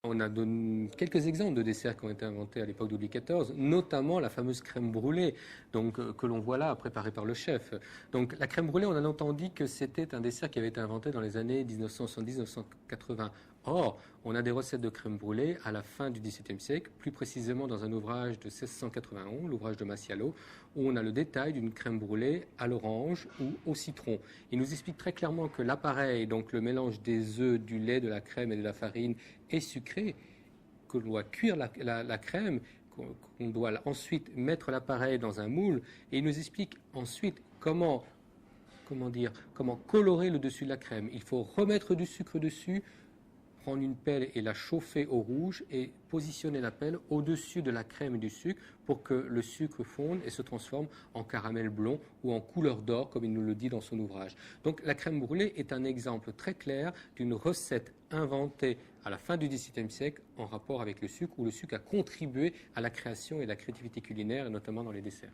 On a quelques exemples de desserts qui ont été inventés à l'époque de Louis XIV, notamment la fameuse crème brûlée, donc, que l'on voit là, préparée par le chef. Donc la crème brûlée, on a longtemps dit que c'était un dessert qui avait été inventé dans les années 1970-1980. Or, on a des recettes de crème brûlée à la fin du XVIIe siècle, plus précisément dans un ouvrage de 1691, l'ouvrage de Massialo, où on a le détail d'une crème brûlée à l'orange ou au citron. Il nous explique très clairement que l'appareil, donc le mélange des œufs, du lait, de la crème et de la farine, est sucré, qu'on doit cuire la crème, qu'on doit ensuite mettre l'appareil dans un moule, et il nous explique ensuite comment colorer le dessus de la crème. Il faut remettre du sucre dessus, prendre une pelle et la chauffer au rouge et positionner la pelle au-dessus de la crème et du sucre pour que le sucre fonde et se transforme en caramel blond ou en couleur d'or, comme il nous le dit dans son ouvrage. Donc la crème brûlée est un exemple très clair d'une recette inventée à la fin du XVIIe siècle en rapport avec le sucre, où le sucre a contribué à la création et la créativité culinaire, et notamment dans les desserts.